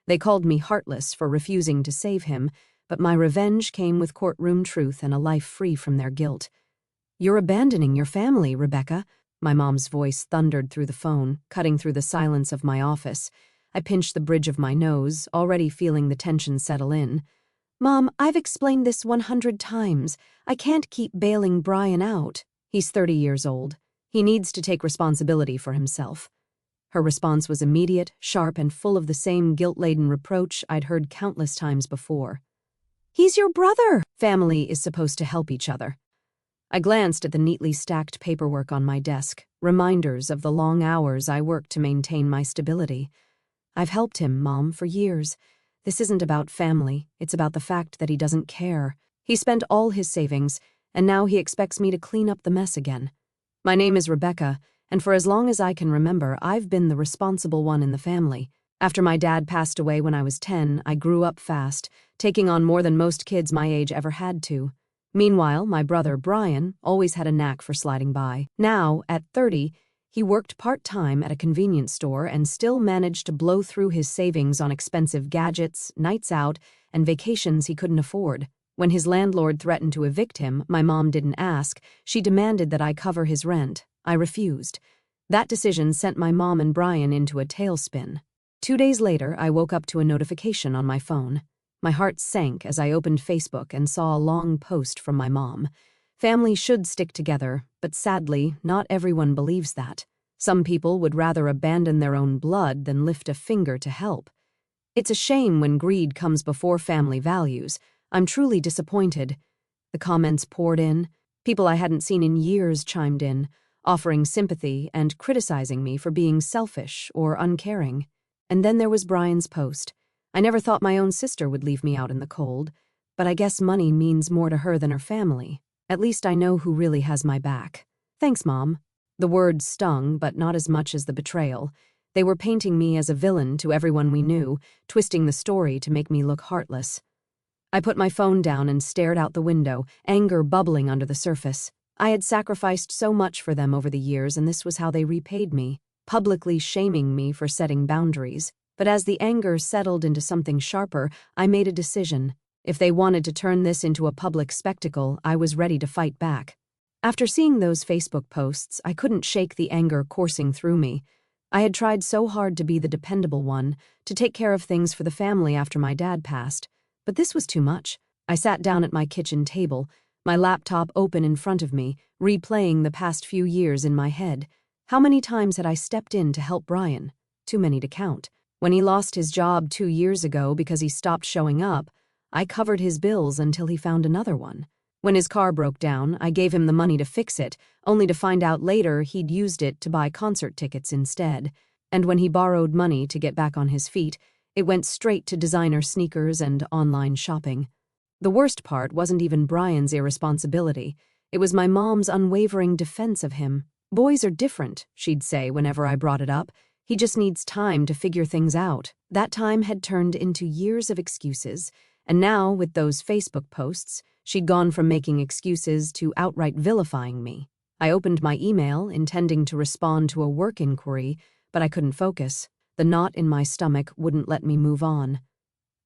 They called me heartless for refusing to save him, but my revenge came with courtroom truth and a life free from their guilt. "You're abandoning your family, Rebecca," my mom's voice thundered through the phone, cutting through the silence of my office. I pinched the bridge of my nose, already feeling the tension settle in. "Mom, I've explained this 100 times. I can't keep bailing Brian out. He's 30 years old. He needs to take responsibility for himself." Her response was immediate, sharp, and full of the same guilt-laden reproach I'd heard countless times before. "He's your brother. Family is supposed to help each other." I glanced at the neatly stacked paperwork on my desk, reminders of the long hours I worked to maintain my stability. "I've helped him, Mom, for years. This isn't about family, it's about the fact that he doesn't care. He spent all his savings, and now he expects me to clean up the mess again. My name is Rebecca, and for as long as I can remember, I've been the responsible one in the family. After my dad passed away when I was 10, I grew up fast, taking on more than most kids my age ever had to. Meanwhile, my brother, Brian, always had a knack for sliding by. Now, at 30, he worked part-time at a convenience store and still managed to blow through his savings on expensive gadgets, nights out, and vacations he couldn't afford. When his landlord threatened to evict him, my mom didn't ask. She demanded that I cover his rent. I refused. That decision sent my mom and Brian into a tailspin. 2 days later, I woke up to a notification on my phone. My heart sank as I opened Facebook and saw a long post from my mom. Families should stick together, but sadly, not everyone believes that. Some people would rather abandon their own blood than lift a finger to help. It's a shame when greed comes before family values. I'm truly disappointed. The comments poured in. People I hadn't seen in years chimed in, offering sympathy and criticizing me for being selfish or uncaring. And then there was Brian's post. I never thought my own sister would leave me out in the cold, but I guess money means more to her than her family. At least I know who really has my back. Thanks, Mom. The words stung, but not as much as the betrayal. They were painting me as a villain to everyone we knew, twisting the story to make me look heartless. I put my phone down and stared out the window, anger bubbling under the surface. I had sacrificed so much for them over the years, and this was how they repaid me, publicly shaming me for setting boundaries. But as the anger settled into something sharper, I made a decision. If they wanted to turn this into a public spectacle, I was ready to fight back. After seeing those Facebook posts, I couldn't shake the anger coursing through me. I had tried so hard to be the dependable one, to take care of things for the family after my dad passed. But this was too much. I sat down at my kitchen table, my laptop open in front of me, replaying the past few years in my head. How many times had I stepped in to help Brian? Too many to count. When he lost his job 2 years ago because he stopped showing up, I covered his bills until he found another one. When his car broke down, I gave him the money to fix it, only to find out later he'd used it to buy concert tickets instead. And when he borrowed money to get back on his feet, it went straight to designer sneakers and online shopping. The worst part wasn't even Brian's irresponsibility. It was my mom's unwavering defense of him. "Boys are different," she'd say whenever I brought it up. "He just needs time to figure things out." That time had turned into years of excuses, and now, with those Facebook posts, she'd gone from making excuses to outright vilifying me. I opened my email, intending to respond to a work inquiry, but I couldn't focus. The knot in my stomach wouldn't let me move on.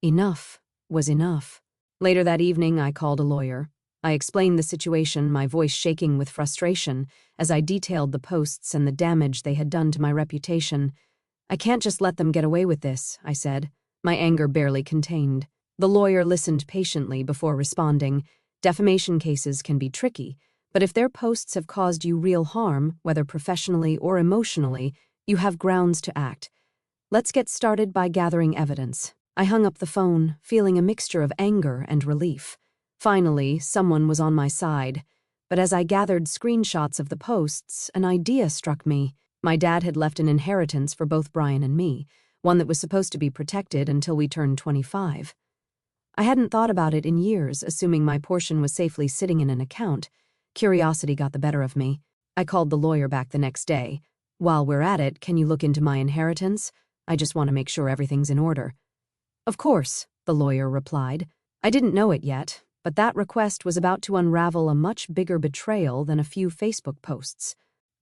Enough was enough. Later that evening, I called a lawyer. I explained the situation, my voice shaking with frustration, as I detailed the posts and the damage they had done to my reputation. "I can't just let them get away with this," I said, my anger barely contained. The lawyer listened patiently before responding. "Defamation cases can be tricky, but if their posts have caused you real harm, whether professionally or emotionally, you have grounds to act. Let's get started by gathering evidence." I hung up the phone, feeling a mixture of anger and relief. Finally, someone was on my side. But as I gathered screenshots of the posts, an idea struck me. My dad had left an inheritance for both Brian and me, one that was supposed to be protected until we turned 25. I hadn't thought about it in years, assuming my portion was safely sitting in an account. Curiosity got the better of me. I called the lawyer back the next day. "While we're at it, can you look into my inheritance? I just want to make sure everything's in order." "Of course," the lawyer replied. I didn't know it yet, but that request was about to unravel a much bigger betrayal than a few Facebook posts.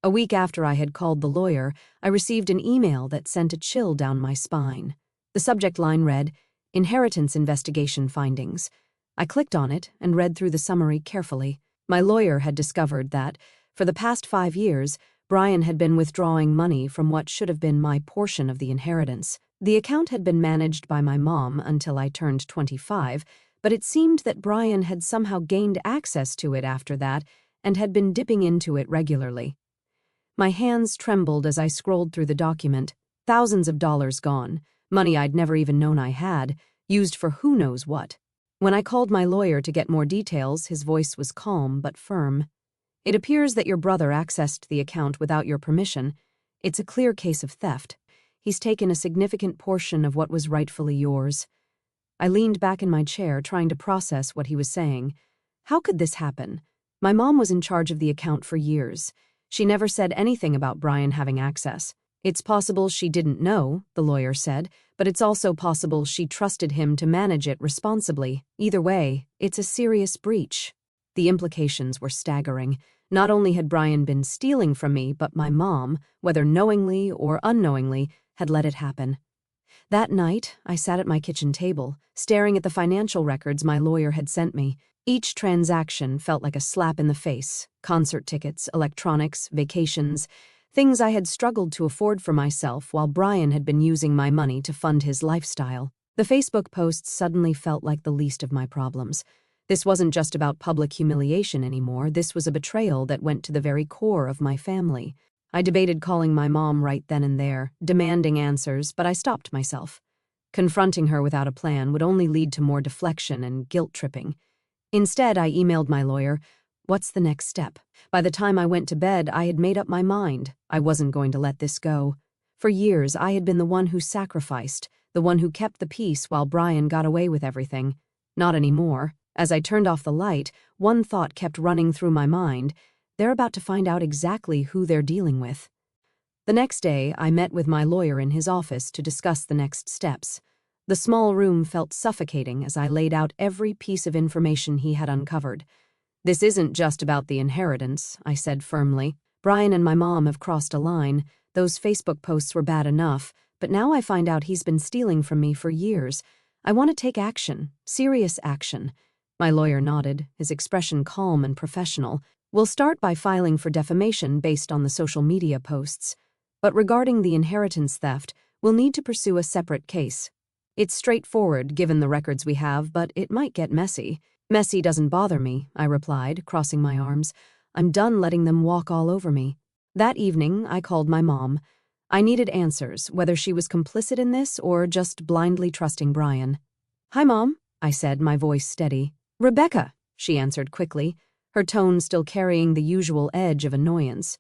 A week after I had called the lawyer, I received an email that sent a chill down my spine. The subject line read, "Inheritance Investigation Findings." I clicked on it and read through the summary carefully. My lawyer had discovered that, for the past 5 years, Brian had been withdrawing money from what should have been my portion of the inheritance. The account had been managed by my mom until I turned 25, but it seemed that Brian had somehow gained access to it after that and had been dipping into it regularly. My hands trembled as I scrolled through the document. Thousands of dollars gone, money I'd never even known I had, used for who knows what. When I called my lawyer to get more details, his voice was calm but firm. "It appears that your brother accessed the account without your permission. It's a clear case of theft. He's taken a significant portion of what was rightfully yours." I leaned back in my chair, trying to process what he was saying. How could this happen? My mom was in charge of the account for years. She never said anything about Brian having access. "It's possible she didn't know," the lawyer said, "but it's also possible she trusted him to manage it responsibly. Either way, it's a serious breach." The implications were staggering. Not only had Brian been stealing from me, but my mom, whether knowingly or unknowingly, had let it happen. That night, I sat at my kitchen table, staring at the financial records my lawyer had sent me. Each transaction felt like a slap in the face: concert tickets, electronics, vacations, things I had struggled to afford for myself while Brian had been using my money to fund his lifestyle. The Facebook posts suddenly felt like the least of my problems. This wasn't just about public humiliation anymore. This was a betrayal that went to the very core of my family. I debated calling my mom right then and there, demanding answers, but I stopped myself. Confronting her without a plan would only lead to more deflection and guilt-tripping. Instead, I emailed my lawyer, "What's the next step?" By the time I went to bed, I had made up my mind. I wasn't going to let this go. For years, I had been the one who sacrificed, the one who kept the peace while Brian got away with everything. Not anymore. As I turned off the light, one thought kept running through my mind: they're about to find out exactly who they're dealing with. The next day, I met with my lawyer in his office to discuss the next steps. The small room felt suffocating as I laid out every piece of information he had uncovered. "This isn't just about the inheritance," I said firmly. "Brian and my mom have crossed a line. Those Facebook posts were bad enough, but now I find out he's been stealing from me for years. I want to take action, serious action." My lawyer nodded, his expression calm and professional. "We'll start by filing for defamation based on the social media posts. But regarding the inheritance theft, we'll need to pursue a separate case. It's straightforward given the records we have, but it might get messy." "Messy doesn't bother me," I replied, crossing my arms. "I'm done letting them walk all over me." That evening, I called my mom. I needed answers, whether she was complicit in this or just blindly trusting Brian. "Hi, Mom," I said, my voice steady. "Rebecca," she answered quickly, her tone still carrying the usual edge of annoyance.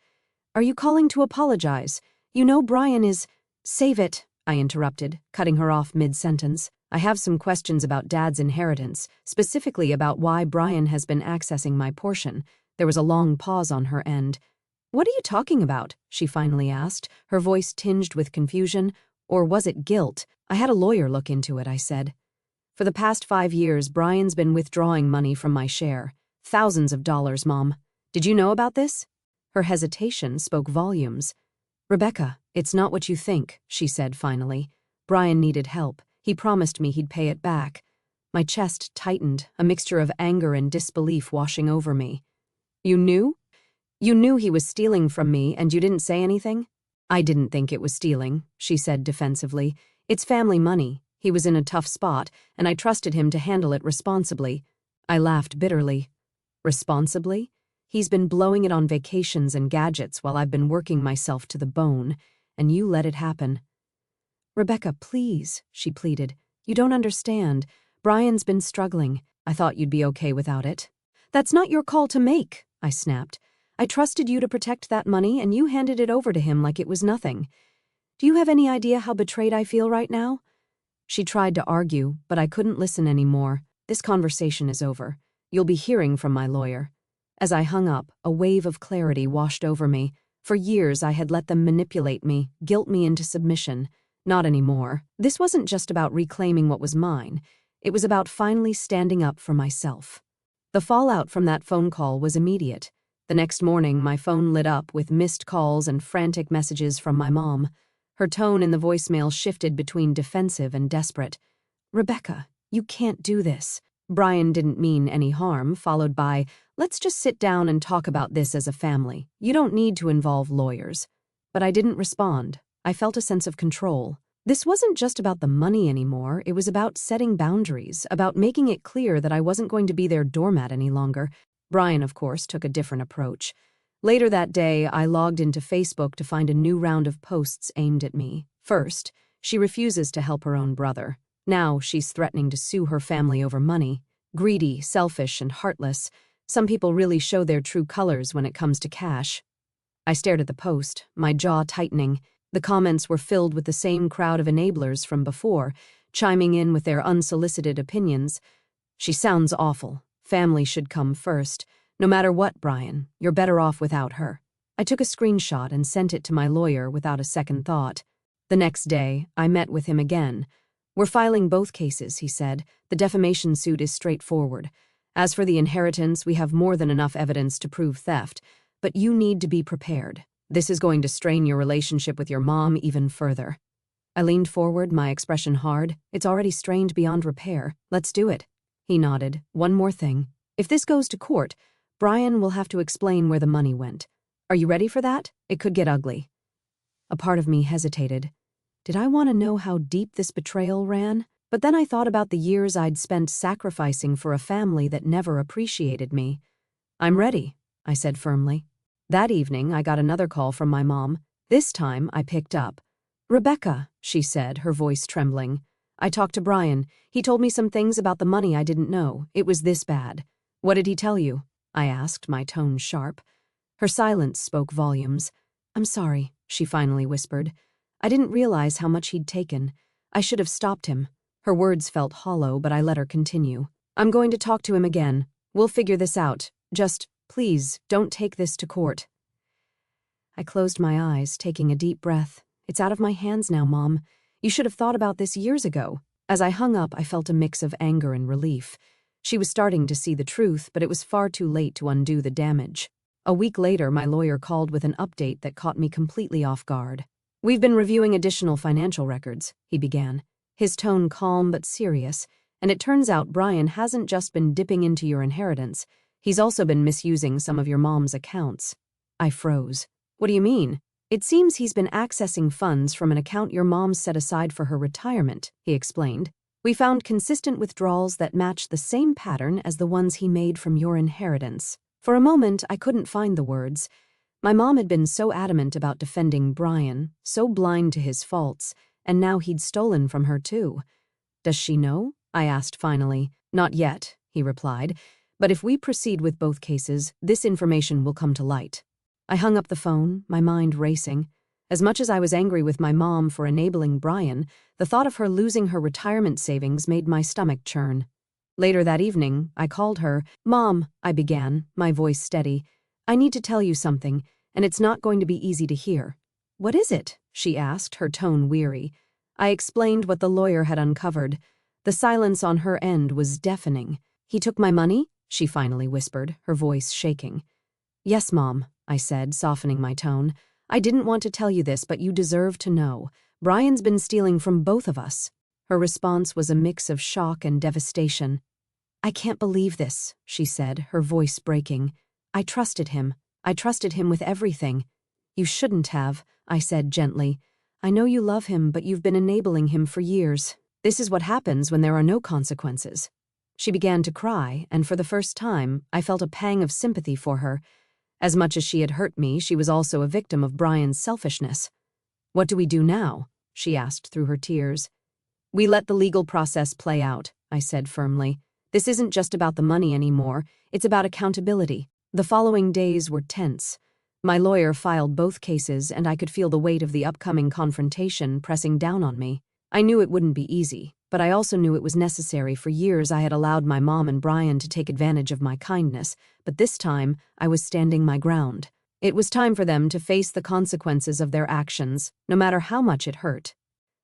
"Are you calling to apologize? You know Brian is—" "Save it," I interrupted, cutting her off mid-sentence. "I have some questions about Dad's inheritance, specifically about why Brian has been accessing my portion." There was a long pause on her end. "What are you talking about?" she finally asked, her voice tinged with confusion. Or was it guilt? "I had a lawyer look into it," I said. "For the past 5 years, Brian's been withdrawing money from my share. Thousands of dollars, Mom. Did you know about this?" Her hesitation spoke volumes. "Rebecca, it's not what you think," she said finally. "Brian needed help. He promised me he'd pay it back." My chest tightened, a mixture of anger and disbelief washing over me. "You knew? You knew he was stealing from me and you didn't say anything?" "I didn't think it was stealing," she said defensively. "It's family money. He was in a tough spot, and I trusted him to handle it responsibly." I laughed bitterly. "Responsibly? He's been blowing it on vacations and gadgets while I've been working myself to the bone, and you let it happen." "Rebecca, please," she pleaded. "You don't understand. Brian's been struggling. I thought you'd be okay without it." "That's not your call to make," I snapped. "I trusted you to protect that money, and you handed it over to him like it was nothing. Do you have any idea how betrayed I feel right now?" She tried to argue, but I couldn't listen anymore. "This conversation is over. You'll be hearing from my lawyer." As I hung up, a wave of clarity washed over me. For years, I had let them manipulate me, guilt me into submission. Not anymore. This wasn't just about reclaiming what was mine. It was about finally standing up for myself. The fallout from that phone call was immediate. The next morning, my phone lit up with missed calls and frantic messages from my mom. Her tone in the voicemail shifted between defensive and desperate. "Rebecca, you can't do this." Brian didn't mean any harm, followed by, "Let's just sit down and talk about this as a family. You don't need to involve lawyers." But I didn't respond. I felt a sense of control. This wasn't just about the money anymore, it was about setting boundaries, about making it clear that I wasn't going to be their doormat any longer. Brian, of course, took a different approach. Later that day, I logged into Facebook to find a new round of posts aimed at me. First, she refuses to help her own brother. Now she's threatening to sue her family over money. Greedy, selfish, and heartless. Some people really show their true colors when it comes to cash. I stared at the post, my jaw tightening. The comments were filled with the same crowd of enablers from before, chiming in with their unsolicited opinions. "She sounds awful. Family should come first. No matter what, Brian, you're better off without her." I took a screenshot and sent it to my lawyer without a second thought. The next day, I met with him again. "We're filing both cases," he said. "The defamation suit is straightforward. As for the inheritance, we have more than enough evidence to prove theft. But you need to be prepared. This is going to strain your relationship with your mom even further." I leaned forward, my expression hard. "It's already strained beyond repair. Let's do it." He nodded. "One more thing. If this goes to court, Brian will have to explain where the money went. Are you ready for that? It could get ugly." A part of me hesitated. Did I want to know how deep this betrayal ran? But then I thought about the years I'd spent sacrificing for a family that never appreciated me. "I'm ready," I said firmly. That evening, I got another call from my mom. This time, I picked up. "Rebecca," she said, her voice trembling. "I talked to Brian. He told me some things about the money I didn't know. It was this bad." "What did he tell you?" I asked, my tone sharp. Her silence spoke volumes. "I'm sorry," she finally whispered. "I didn't realize how much he'd taken. I should have stopped him." Her words felt hollow, but I let her continue. "I'm going to talk to him again. We'll figure this out. Just, please, don't take this to court." I closed my eyes, taking a deep breath. "It's out of my hands now, Mom. You should have thought about this years ago." As I hung up, I felt a mix of anger and relief. She was starting to see the truth, but it was far too late to undo the damage. A week later, my lawyer called with an update that caught me completely off guard. "We've been reviewing additional financial records," he began, his tone calm but serious, "and it turns out Brian hasn't just been dipping into your inheritance. He's also been misusing some of your mom's accounts." I froze. "What do you mean?" "It seems he's been accessing funds from an account your mom set aside for her retirement," he explained. "We found consistent withdrawals that match the same pattern as the ones he made from your inheritance." For a moment, I couldn't find the words. My mom had been so adamant about defending Brian, so blind to his faults, and now he'd stolen from her too. "Does she know?" I asked finally. "Not yet," he replied. "But if we proceed with both cases, this information will come to light." I hung up the phone, my mind racing. As much as I was angry with my mom for enabling Brian, the thought of her losing her retirement savings made my stomach churn. Later that evening, I called her. "Mom," I began, my voice steady. "I need to tell you something, and it's not going to be easy to hear." "What is it?" she asked, her tone weary. I explained what the lawyer had uncovered. The silence on her end was deafening. "He took my money?" she finally whispered, her voice shaking. "Yes, Mom," I said, softening my tone. "I didn't want to tell you this, but you deserve to know. Brian's been stealing from both of us." Her response was a mix of shock and devastation. "I can't believe this," she said, her voice breaking. "I trusted him. I trusted him with everything." "You shouldn't have," I said gently. "I know you love him, but you've been enabling him for years. This is what happens when there are no consequences." She began to cry, and for the first time, I felt a pang of sympathy for her. As much as she had hurt me, she was also a victim of Brian's selfishness. "What do we do now?" she asked through her tears. "We let the legal process play out," I said firmly. "This isn't just about the money anymore, it's about accountability." The following days were tense. My lawyer filed both cases, and I could feel the weight of the upcoming confrontation pressing down on me. I knew it wouldn't be easy, but I also knew it was necessary. For years I had allowed my mom and Brian to take advantage of my kindness, but this time I was standing my ground. It was time for them to face the consequences of their actions, no matter how much it hurt.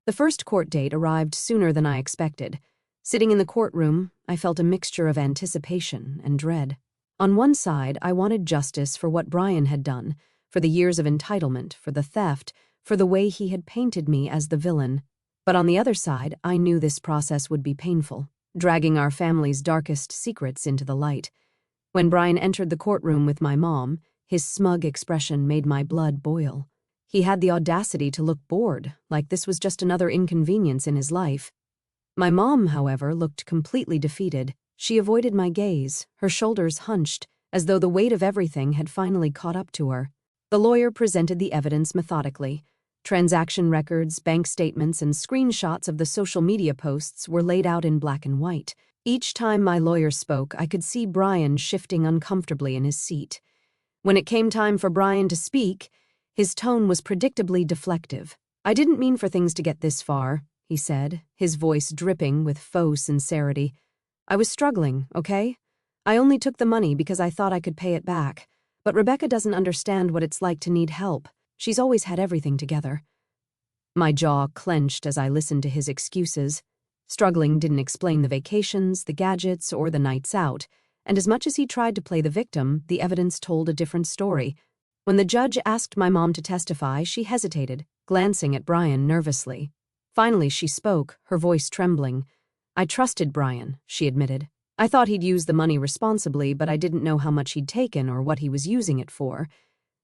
The first court date arrived sooner than I expected. Sitting in the courtroom, I felt a mixture of anticipation and dread. On one side, I wanted justice for what Brian had done, for the years of entitlement, for the theft, for the way he had painted me as the villain. But on the other side, I knew this process would be painful, dragging our family's darkest secrets into the light. When Brian entered the courtroom with my mom, his smug expression made my blood boil. He had the audacity to look bored, like this was just another inconvenience in his life. My mom, however, looked completely defeated. She avoided my gaze, her shoulders hunched, as though the weight of everything had finally caught up to her. The lawyer presented the evidence methodically. Transaction records, bank statements, and screenshots of the social media posts were laid out in black and white. Each time my lawyer spoke, I could see Brian shifting uncomfortably in his seat. When it came time for Brian to speak, his tone was predictably deflective. "I didn't mean for things to get this far," he said, his voice dripping with faux sincerity. "I was struggling, okay? I only took the money because I thought I could pay it back. But Rebecca doesn't understand what it's like to need help. She's always had everything together." My jaw clenched as I listened to his excuses. Struggling didn't explain the vacations, the gadgets, or the nights out, and as much as he tried to play the victim, the evidence told a different story. When the judge asked my mom to testify, she hesitated, glancing at Brian nervously. Finally, she spoke, her voice trembling. "I trusted Brian," she admitted. "I thought he'd use the money responsibly, but I didn't know how much he'd taken or what he was using it for.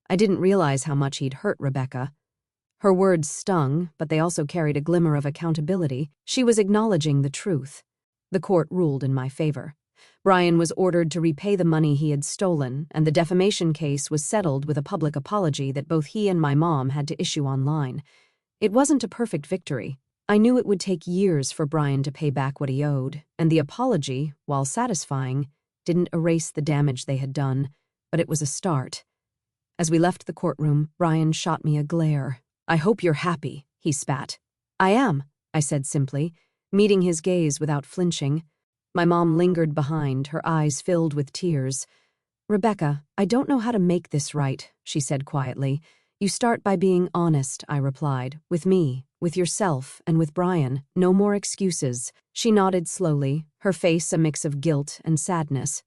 I didn't realize how much he'd hurt Rebecca." Her words stung, but they also carried a glimmer of accountability. She was acknowledging the truth. The court ruled in my favor. Brian was ordered to repay the money he had stolen, and the defamation case was settled with a public apology that both he and my mom had to issue online. It wasn't a perfect victory. I knew it would take years for Brian to pay back what he owed, and the apology, while satisfying, didn't erase the damage they had done, but it was a start. As we left the courtroom, Brian shot me a glare. "I hope you're happy," he spat. "I am," I said simply, meeting his gaze without flinching. My mom lingered behind, her eyes filled with tears. "Rebecca, I don't know how to make this right," she said quietly. "You start by being honest," I replied, "with me, with yourself, and with Brian. No more excuses." She nodded slowly, her face a mix of guilt and sadness.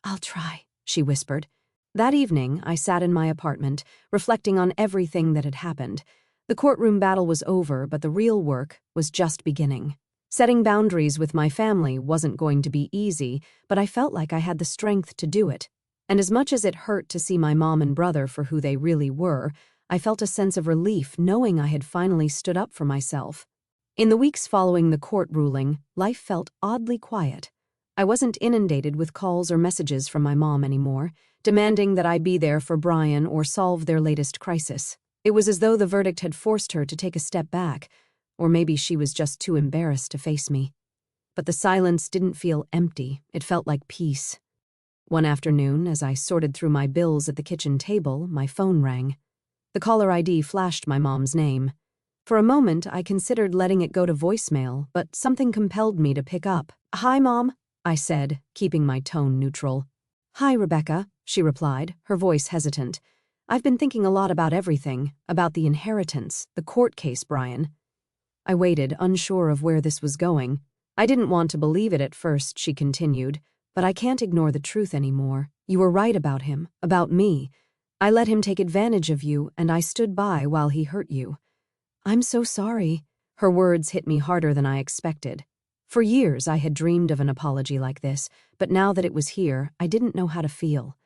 "I'll try," she whispered. That evening, I sat in my apartment, reflecting on everything that had happened. The courtroom battle was over, but the real work was just beginning. Setting boundaries with my family wasn't going to be easy, but I felt like I had the strength to do it. And as much as it hurt to see my mom and brother for who they really were, I felt a sense of relief knowing I had finally stood up for myself. In the weeks following the court ruling, life felt oddly quiet. I wasn't inundated with calls or messages from my mom anymore, demanding that I be there for Brian or solve their latest crisis. It was as though the verdict had forced her to take a step back, or maybe she was just too embarrassed to face me. But the silence didn't feel empty, it felt like peace. One afternoon, as I sorted through my bills at the kitchen table, my phone rang. The caller ID flashed my mom's name. For a moment, I considered letting it go to voicemail, but something compelled me to pick up. "Hi, Mom," I said, keeping my tone neutral. "Hi, Rebecca," she replied, her voice hesitant. "I've been thinking a lot about everything, about the inheritance, the court case, Brian." I waited, unsure of where this was going. "I didn't want to believe it at first," she continued, "but I can't ignore the truth anymore. You were right about him, about me. I let him take advantage of you, and I stood by while he hurt you." "I'm so sorry." Her words hit me harder than I expected. For years, I had dreamed of an apology like this, but now that it was here, I didn't know how to feel.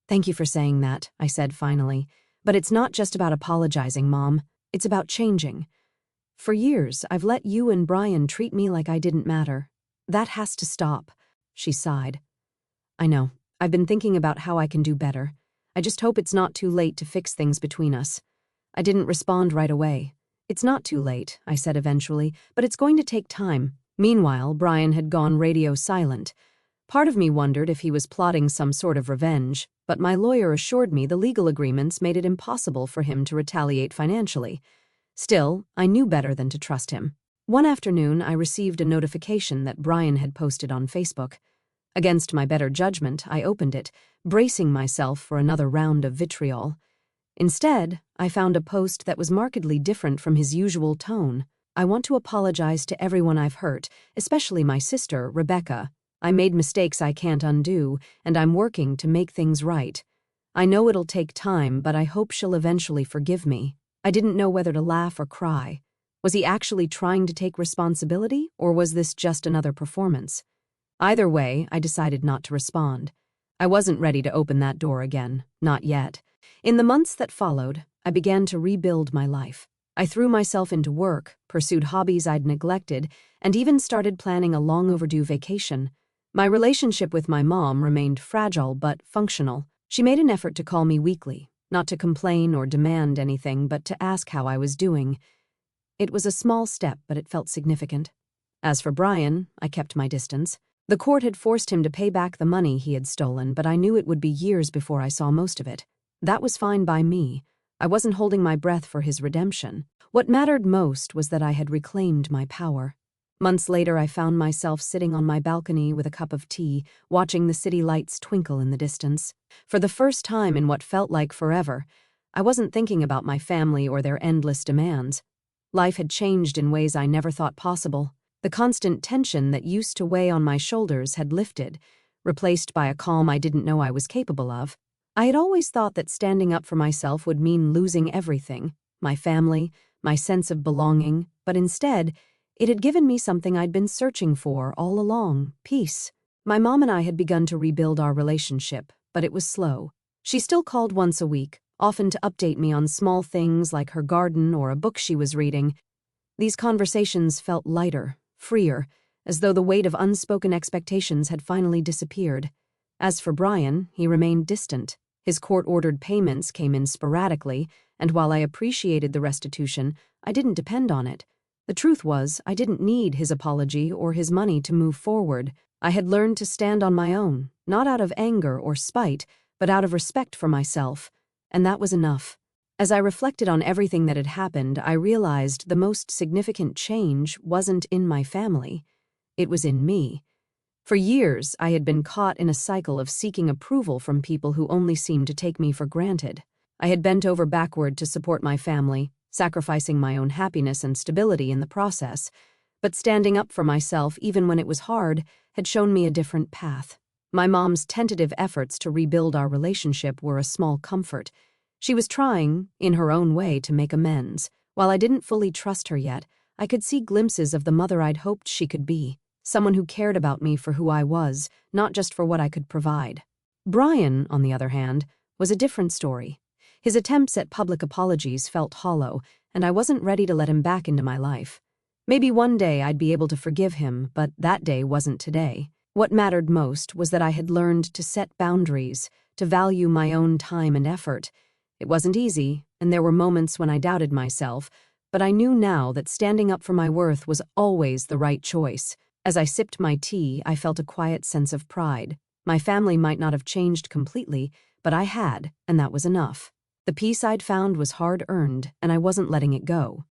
"Thank you for saying that," I said finally. "But it's not just about apologizing, Mom. It's about changing. For years, I've let you and Brian treat me like I didn't matter. That has to stop." She sighed. "I know. I've been thinking about how I can do better. I just hope it's not too late to fix things between us." I didn't respond right away. "It's not too late," I said eventually, "but it's going to take time." Meanwhile, Brian had gone radio silent. Part of me wondered if he was plotting some sort of revenge, but my lawyer assured me the legal agreements made it impossible for him to retaliate financially. Still, I knew better than to trust him. One afternoon, I received a notification that Brian had posted on Facebook. Against my better judgment, I opened it, bracing myself for another round of vitriol. Instead, I found a post that was markedly different from his usual tone. "I want to apologize to everyone I've hurt, especially my sister, Rebecca. I made mistakes I can't undo, and I'm working to make things right. I know it'll take time, but I hope she'll eventually forgive me. I didn't know whether to laugh or cry. Was he actually trying to take responsibility, or was this just another performance? Either way, I decided not to respond. I wasn't ready to open that door again, not yet. In the months that followed, I began to rebuild my life. I threw myself into work, pursued hobbies I'd neglected, and even started planning a long-overdue vacation. My relationship with my mom remained fragile but functional. She made an effort to call me weekly, not to complain or demand anything, but to ask how I was doing. It was a small step, but it felt significant. As for Brian, I kept my distance. The court had forced him to pay back the money he had stolen, but I knew it would be years before I saw most of it. That was fine by me. I wasn't holding my breath for his redemption. What mattered most was that I had reclaimed my power. Months later, I found myself sitting on my balcony with a cup of tea, watching the city lights twinkle in the distance. For the first time in what felt like forever, I wasn't thinking about my family or their endless demands. Life had changed in ways I never thought possible. The constant tension that used to weigh on my shoulders had lifted, replaced by a calm I didn't know I was capable of. I had always thought that standing up for myself would mean losing everything, my family, my sense of belonging, but instead, it had given me something I'd been searching for all along: peace. My mom and I had begun to rebuild our relationship, but it was slow. She still called once a week, often to update me on small things like her garden or a book she was reading. These conversations felt lighter, freer, as though the weight of unspoken expectations had finally disappeared. As for Brian, he remained distant. His court-ordered payments came in sporadically, and while I appreciated the restitution, I didn't depend on it. The truth was, I didn't need his apology or his money to move forward. I had learned to stand on my own, not out of anger or spite, but out of respect for myself, and that was enough. As I reflected on everything that had happened, I realized the most significant change wasn't in my family. It was in me. For years, I had been caught in a cycle of seeking approval from people who only seemed to take me for granted. I had bent over backward to support my family, sacrificing my own happiness and stability in the process. But standing up for myself, even when it was hard, had shown me a different path. My mom's tentative efforts to rebuild our relationship were a small comfort. She was trying, in her own way, to make amends. While I didn't fully trust her yet, I could see glimpses of the mother I'd hoped she could be. Someone who cared about me for who I was, not just for what I could provide. Brian, on the other hand, was a different story. His attempts at public apologies felt hollow, and I wasn't ready to let him back into my life. Maybe one day I'd be able to forgive him, but that day wasn't today. What mattered most was that I had learned to set boundaries, to value my own time and effort. It wasn't easy, and there were moments when I doubted myself, but I knew now that standing up for my worth was always the right choice. As I sipped my tea, I felt a quiet sense of pride. My family might not have changed completely, but I had, and that was enough. The peace I'd found was hard-earned, and I wasn't letting it go.